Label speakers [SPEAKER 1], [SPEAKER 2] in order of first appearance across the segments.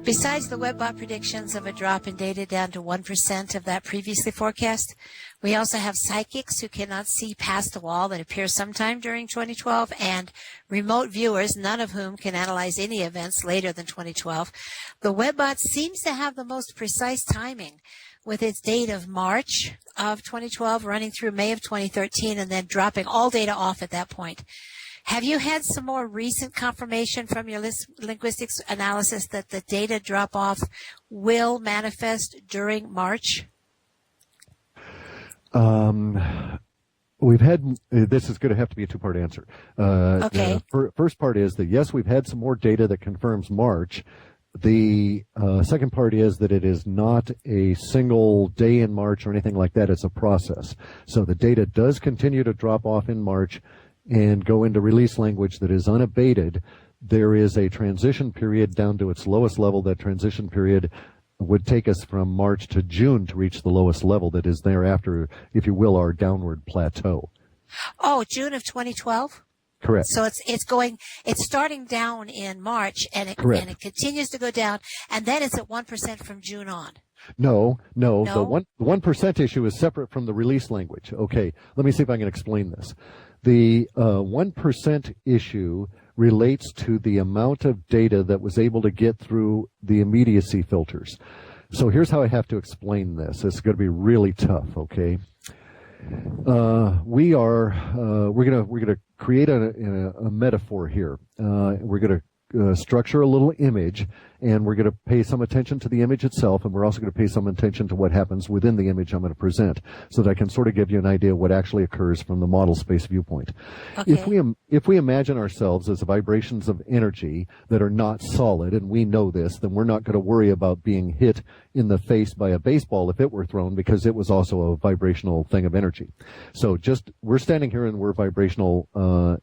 [SPEAKER 1] Besides the Webbot predictions of a drop in data down to 1% of that previously forecast, we also have psychics who cannot see past the wall that appears sometime during 2012 and remote viewers, none of whom can analyze any events later than 2012. The Webbot seems to have the most precise timing with its date of March of 2012 running through May of 2013 and then dropping all data off at that point. Have you had some more recent confirmation from your linguistics analysis that the data drop-off will manifest during March?
[SPEAKER 2] We've had, this is going to have to be a two-part answer.
[SPEAKER 1] Okay.
[SPEAKER 2] The first part is that, yes, we've had some more data that confirms March. The second part is that it is not a single day in March or anything like that. It's a process. So the data does continue to drop off in March and go into release language that is unabated. There is a transition period down to its lowest level. That transition period would take us from March to June to reach the lowest level that is thereafter, if you will, our downward plateau.
[SPEAKER 1] Oh, June of 2012?
[SPEAKER 2] Correct.
[SPEAKER 1] So it's starting down in March and it continues to go down, and then it's at 1% from June on.
[SPEAKER 2] No. The 1% issue is separate from the release language. Okay, let me see if I can explain this. The 1% issue relates to the amount of data that was able to get through the immediacy filters. So here's how I have to explain this. It's going to be really tough, okay? We're gonna create a metaphor here. We're gonna structure a little image, and we're going to pay some attention to the image itself, and we're also going to pay some attention to what happens within the image I'm going to present, so that I can sort of give you an idea of what actually occurs from the model space viewpoint.
[SPEAKER 1] Okay.
[SPEAKER 2] If we imagine ourselves as vibrations of energy that are not solid, and we know this, then we're not going to worry about being hit in the face by a baseball if it were thrown, because it was also a vibrational thing of energy. So we're standing here and we're vibrational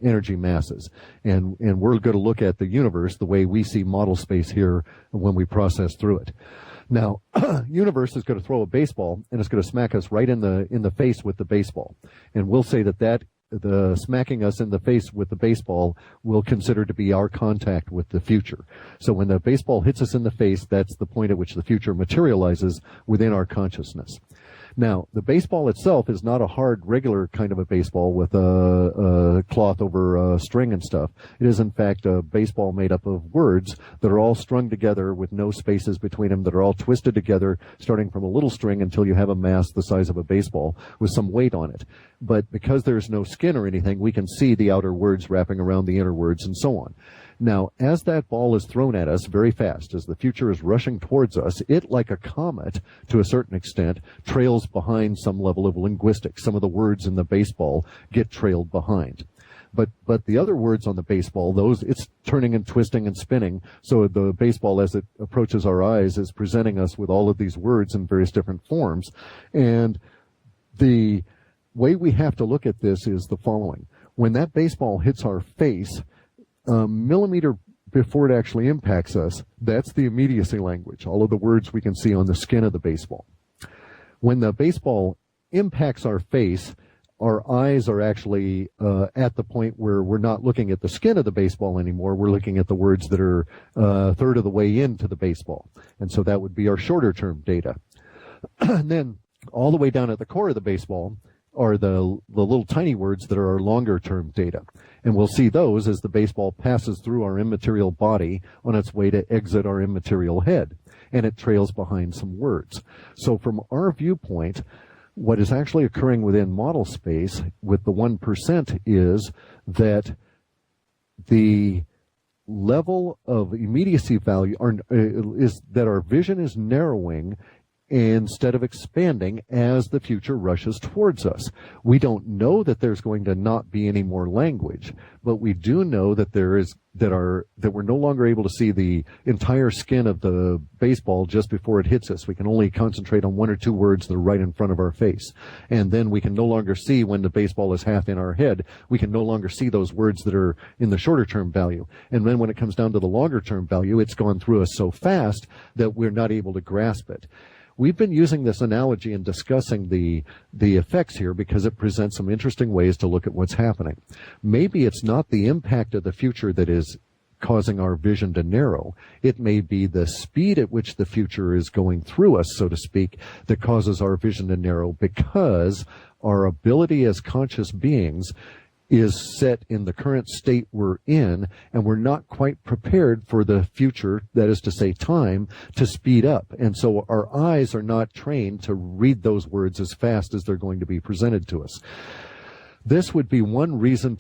[SPEAKER 2] energy masses, and we're going to look at the universe the way we see model space here when we process through it. Now, universe is going to throw a baseball, and it's going to smack us right in the face with the baseball, and we'll say that the smacking us in the face with the baseball we'll consider to be our contact with the future. So when the baseball hits us in the face, that's the point at which the future materializes within our consciousness. Now, the baseball itself is not a hard, regular kind of a baseball with a cloth over a string and stuff. It is, in fact, a baseball made up of words that are all strung together with no spaces between them, that are all twisted together, starting from a little string until you have a mass the size of a baseball with some weight on it. But because there's no skin or anything, we can see the outer words wrapping around the inner words and so on. Now, as that ball is thrown at us very fast, as the future is rushing towards us, it, like a comet, to a certain extent, trails behind some level of linguistics. Some of the words in the baseball get trailed behind. But the other words on the baseball, it's turning and twisting and spinning. So the baseball, as it approaches our eyes, is presenting us with all of these words in various different forms. And the way we have to look at this is the following. When that baseball hits our face, a millimeter before it actually impacts us, that's the immediacy language, all of the words we can see on the skin of the baseball. When the baseball impacts our face, our eyes are actually at the point where we're not looking at the skin of the baseball anymore. We're looking at the words that are a third of the way into the baseball. And so that would be our shorter term data. And then all the way down at the core of the baseball are the little tiny words that are our longer term data. And we'll see those as the baseball passes through our immaterial body on its way to exit our immaterial head. And it trails behind some words. So from our viewpoint, what is actually occurring within model space with the 1% is that the level of immediacy value is that our vision is narrowing instead of expanding as the future rushes towards us. We don't know that there's going to not be any more language, but we do know that that we're no longer able to see the entire skin of the baseball just before it hits us. We can only concentrate on one or two words that are right in front of our face. And then we can no longer see when the baseball is half in our head. We can no longer see those words that are in the shorter term value. And then when it comes down to the longer term value, it's gone through us so fast that we're not able to grasp it. We've been using this analogy and discussing the effects here because it presents some interesting ways to look at what's happening. Maybe it's not the impact of the future that is causing our vision to narrow. It may be the speed at which the future is going through us, so to speak, that causes our vision to narrow, because our ability as conscious beings is set in the current state we're in, and we're not quite prepared for the future, that is to say time, to speed up. And so our eyes are not trained to read those words as fast as they're going to be presented to us. This would be one reason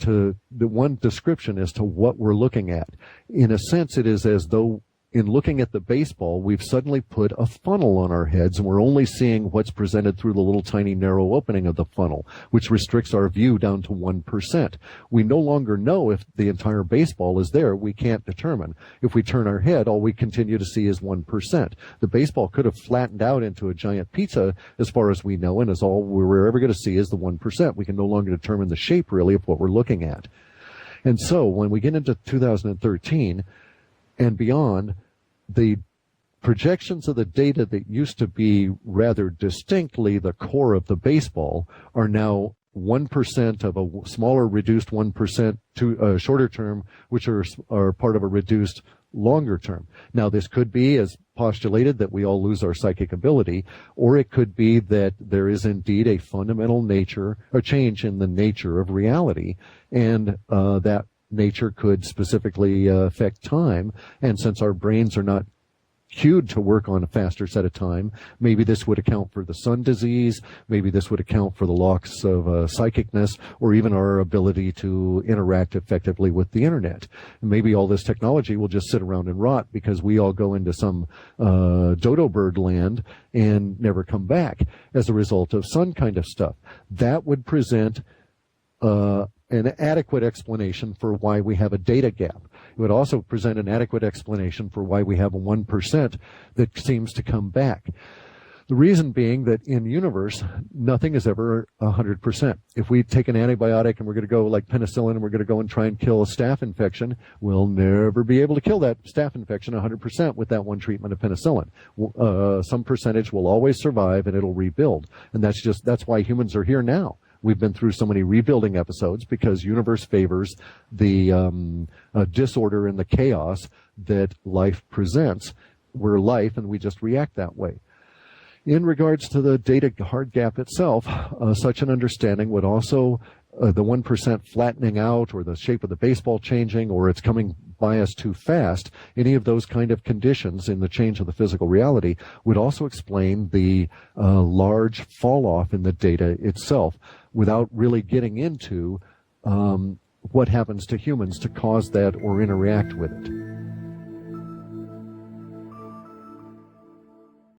[SPEAKER 2] the one description as to what we're looking at. In a sense, it is as though in looking at the baseball, we've suddenly put a funnel on our heads, and we're only seeing what's presented through the little tiny narrow opening of the funnel, which restricts our view down to 1%. We no longer know if the entire baseball is there. We can't determine. If we turn our head, all we continue to see is 1%. The baseball could have flattened out into a giant pizza as far as we know, and as all we're ever going to see is the 1%. We can no longer determine the shape, really, of what we're looking at. And so when we get into 2013 and beyond, the projections of the data that used to be rather distinctly the core of the baseball are now 1% of a smaller reduced 1% to a shorter term, which are part of a reduced longer term. Now, this could be, as postulated, that we all lose our psychic ability, or it could be that there is indeed a fundamental change in the nature of reality, and that nature could specifically affect time. And since our brains are not cued to work on a faster set of time, maybe this would account for the sun disease, maybe this would account for the loss of psychicness, or even our ability to interact effectively with the internet. And maybe all this technology will just sit around and rot because we all go into some dodo bird land and never come back as a result of sun kind of stuff. That would present an adequate explanation for why we have a data gap. It would also present an adequate explanation for why we have a 1% that seems to come back. The reason being that in the universe, nothing is ever 100%. If we take an antibiotic and we're going to go like penicillin and we're going to go and try and kill a staph infection, we'll never be able to kill that staph infection 100% with that one treatment of penicillin. Some percentage will always survive and it'll rebuild. And that's why humans are here now. We've been through so many rebuilding episodes because universe favors the disorder and the chaos that life presents. We're life and we just react that way. In regards to the data hard gap itself, such an understanding would also, the 1% flattening out or the shape of the baseball changing or it's coming by us too fast, any of those kind of conditions in the change of the physical reality would also explain the large fall off in the data itself without really getting into what happens to humans to cause that or interact with it.